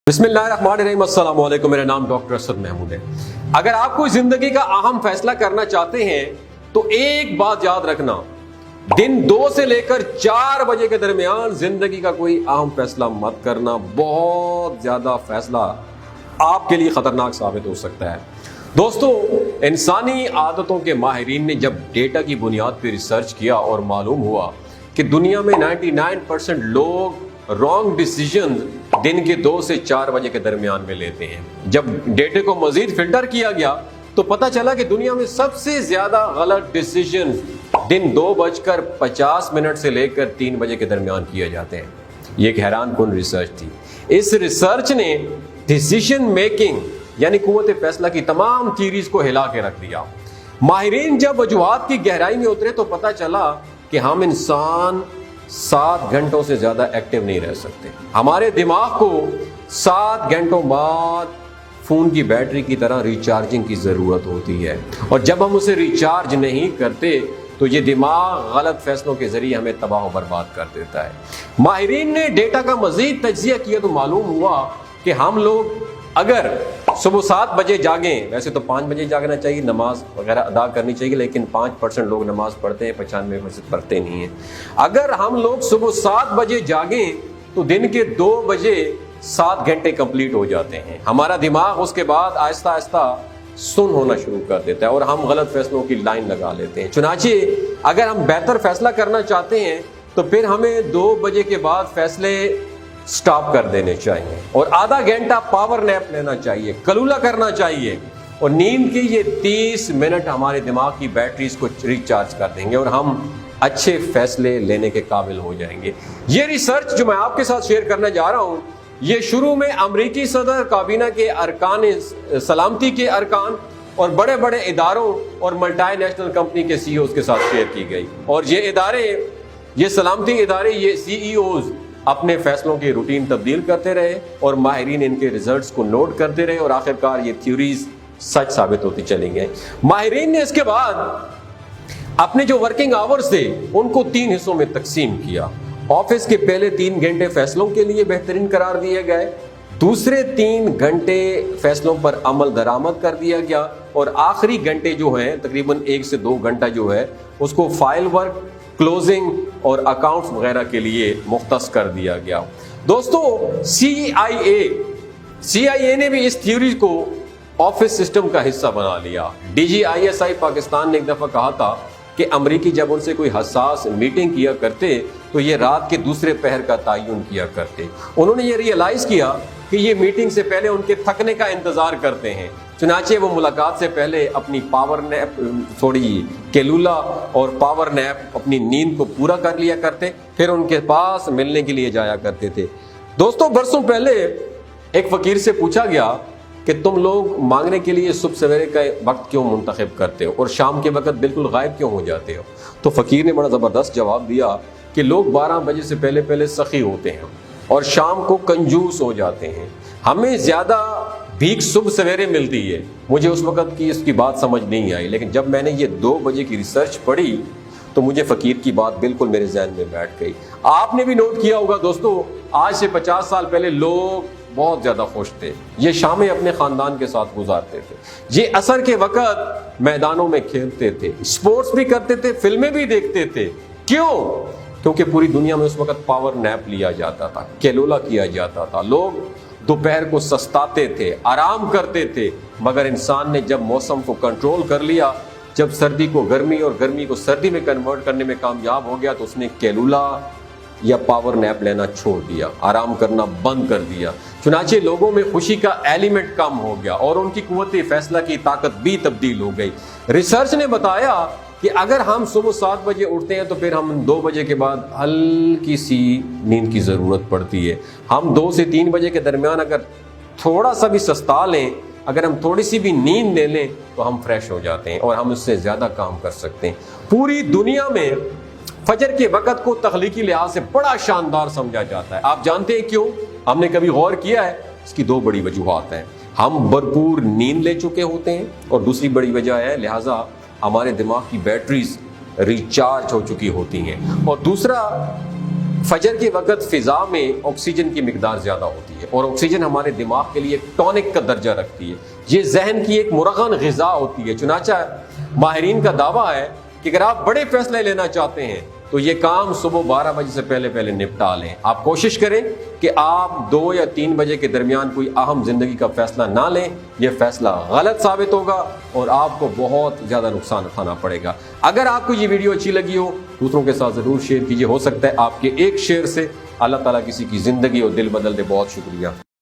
बिस्मिल्लाहिर्रहमानिर्रहीम। अस्सलाम वालेकुम। मेरा नाम डॉक्टर असद महमूद है। अगर आप कोई जिंदगी का अहम फैसला करना चाहते हैं तो एक बात याद रखना, दिन 2 से लेकर 4 बजे के दरमियान जिंदगी का कोई अहम फैसला मत करना। बहुत ज्यादा फैसला आपके लिए खतरनाक साबित हो सकता है। दोस्तों, इंसानी आदतों के माहिरीन ने जब डेटा की बुनियाद पर रिसर्च किया और मालूम हुआ कि दुनिया में 99% लोग रॉन्ग डिसीजन दिन के 2 से 4 बजे के दरमियान में लेते हैं। जब डेटे को मजीद फिल्टर किया गया तो पता चला कि दुनिया में सबसे ज्यादा गलत डिसीजन दिन 2:50 से लेकर 3 बजे के दरमियान किए जाते हैं। ये एक हैरान कुन रिसर्च थी। इस रिसर्च ने डिसीजन मेकिंग यानी कुव्वत फैसला की तमाम थीरीज को हिला के रख दिया। माहिरीन जब वजूहात की गहराई में उतरे तो पता चला कि हम इंसान 7 घंटों से ज्यादा एक्टिव नहीं रह सकते। हमारे दिमाग को 7 घंटों बाद फोन की बैटरी की तरह रिचार्जिंग की जरूरत होती है, और जब हम उसे रिचार्ज नहीं करते तो ये दिमाग गलत फैसलों के जरिए हमें तबाह और बर्बाद कर देता है। माहिरीन ने डेटा का मजीद तज्जिया किया तो मालूम हुआ कि हम लोग अगर सुबह 7 बजे जागें, वैसे तो 5 बजे जागना चाहिए, नमाज वगैरह अदा करनी चाहिए, लेकिन 5% लोग नमाज पढ़ते हैं, 95% पढ़ते नहीं हैं। अगर हम लोग सुबह 7 बजे जागें तो दिन के 2 बजे 7 घंटे कंप्लीट हो जाते हैं। हमारा दिमाग उसके बाद आहिस्ता आहिस्ता सुन होना शुरू कर देता है और हम गलत फैसलों की लाइन लगा लेते हैं। चुनाचे अगर हम बेहतर फैसला करना चाहते हैं तो फिर हमें 2 बजे के बाद फैसले स्टॉप कर देने चाहिए और आधा घंटा पावर नैप लेना चाहिए, कलूला करना चाहिए, और नींद की ये 30 मिनट हमारे दिमाग की बैटरीज को रिचार्ज कर देंगे और हम अच्छे फैसले लेने के काबिल हो जाएंगे। ये रिसर्च जो मैं आपके साथ शेयर करने जा रहा हूं, ये शुरू में अमेरिकी सदर काबीना के अरकान सलामती के अरकान और बड़े बड़े इदारों और मल्टीनेशनल कंपनी के सीईओज के साथ शेयर की गई, और ये इदारे, ये सलामती इदारे, ये सीईओज अपने फैसलों की रूटीन तब्दील करते रहे और माहिरीन इनके रिजल्ट्स को नोट करते रहे और आखिरकार ये थ्योरीज सच साबित होती चली गई। माहिरीन ने इसके बाद अपने जो वर्किंग आवर्स थे उनको 3 हिस्सों में तकसीम किया। ऑफिस के पहले 3 घंटे फैसलों के लिए बेहतरीन करार दिए गए, दूसरे 3 घंटे फैसलों पर अमल दरामद कर दिया गया, और आखिरी घंटे जो है तकरीबन 1 से 2 घंटा जो है उसको फाइल वर्क, क्लोजिंग और अकाउंट्स वगैरह के लिए मुख्तस कर दिया गया। दोस्तों, CIA ने भी इस थ्योरी को ऑफिस सिस्टम का हिस्सा बना लिया। DGISI पाकिस्तान ने एक दफा कहा था कि अमरीकी जब उनसे कोई हसास मीटिंग किया करते तो ये रात के दूसरे पहर का तयन किया करते। उन्होंने ये रियलाइज किया कि ये मीटिंग से पहले उनके थकने का इंतजार करते हैं, चुनाचे वो मुलाकात से पहले अपनी पावर नैप, थोड़ी केलूला और पावर नैप, अपनी नींद को पूरा कर लिया करते, फिर उनके पास मिलने के लिए जाया करते थे। दोस्तों, बरसों पहले एक फकीर से पूछा गया कि तुम लोग मांगने के लिए सुबह सवेरे का वक्त क्यों मुंतखब करते हो और शाम के वक्त बिल्कुल गायब क्यों हो जाते हो? तो फकीर ने बड़ा ज़बरदस्त जवाब दिया कि लोग 12 बजे से पहले पहले सखी होते हैं और शाम को कंजूस हो जाते हैं। हमें ज़्यादा भीख सुबह सवेरे मिलती है। मुझे उस वक्त की इसकी बात समझ नहीं आई, लेकिन जब मैंने ये 2 बजे की रिसर्च पढ़ी तो मुझे फकीर की बात बिल्कुल मेरे जहन में बैठ गई। आपने भी नोट किया होगा दोस्तों, आज से 50 साल पहले लोग बहुत ज्यादा खुश थे। ये शामें अपने खानदान के साथ गुजारते थे, ये असर के वक्त मैदानों में खेलते थे, स्पोर्ट्स भी करते थे, फिल्में भी देखते थे। क्यों? क्योंकि पूरी दुनिया में उस वक्त पावर नैप लिया जाता था, केलोला किया जाता था, लोग दोपहर को सस्ताते थे, आराम करते थे। मगर इंसान ने जब मौसम को कंट्रोल कर लिया, जब सर्दी को गर्मी और गर्मी को सर्दी में कन्वर्ट करने में कामयाब हो गया, तो उसने केलूला या पावर नैप लेना छोड़ दिया, आराम करना बंद कर दिया। चुनाचे लोगों में खुशी का एलिमेंट कम हो गया और उनकी कुव्वत फैसला की ताकत भी तब्दील हो गई। रिसर्च ने बताया कि अगर हम सुबह 7 बजे उठते हैं तो फिर हम 2 बजे के बाद हल्की सी नींद की ज़रूरत पड़ती है। हम 2 से 3 बजे के दरमियान अगर थोड़ा सा भी सस्ता लें, अगर हम थोड़ी सी भी नींद ले लें तो हम फ्रेश हो जाते हैं और हम उससे ज़्यादा काम कर सकते हैं। पूरी दुनिया में फजर के वक़्त को तख्लीकी लिहाज से बड़ा शानदार समझा जाता है। आप जानते हैं क्यों? हमने कभी गौर किया है? इसकी 2 बड़ी वजूहात हैं। हम भरपूर नींद ले चुके होते हैं और दूसरी बड़ी वजह है लिहाजा हमारे दिमाग की बैटरीज रिचार्ज हो चुकी होती हैं, और दूसरा फजर के वक्त फिजा में ऑक्सीजन की मिकदार ज्यादा होती है اور آکسیجن ہمارے دماغ کے لیے ایک ٹونک کا درجہ رکھتی ہے، یہ ذہن کی ایک مرغن غذا ہوتی ہے۔ چنانچہ ماہرین کا دعویٰ ہے کہ اگر آپ بڑے فیصلے لینا چاہتے ہیں تو یہ کام صبح 12 بجے سے پہلے نپٹا لیں۔ آپ کوشش کریں کہ آپ 2 یا 3 بجے کے درمیان کوئی اہم زندگی کا فیصلہ نہ لیں، یہ فیصلہ غلط ثابت ہوگا اور آپ کو بہت زیادہ نقصان اٹھانا پڑے گا۔ اگر آپ کو یہ ویڈیو اچھی لگی ہو دوسروں کے ساتھ ضرور شیئر کیجیے، ہو سکتا ہے آپ کے ایک شیئر سے اللہ تعالیٰ کسی کی زندگی اور دل بدل دے۔ بہت شکریہ۔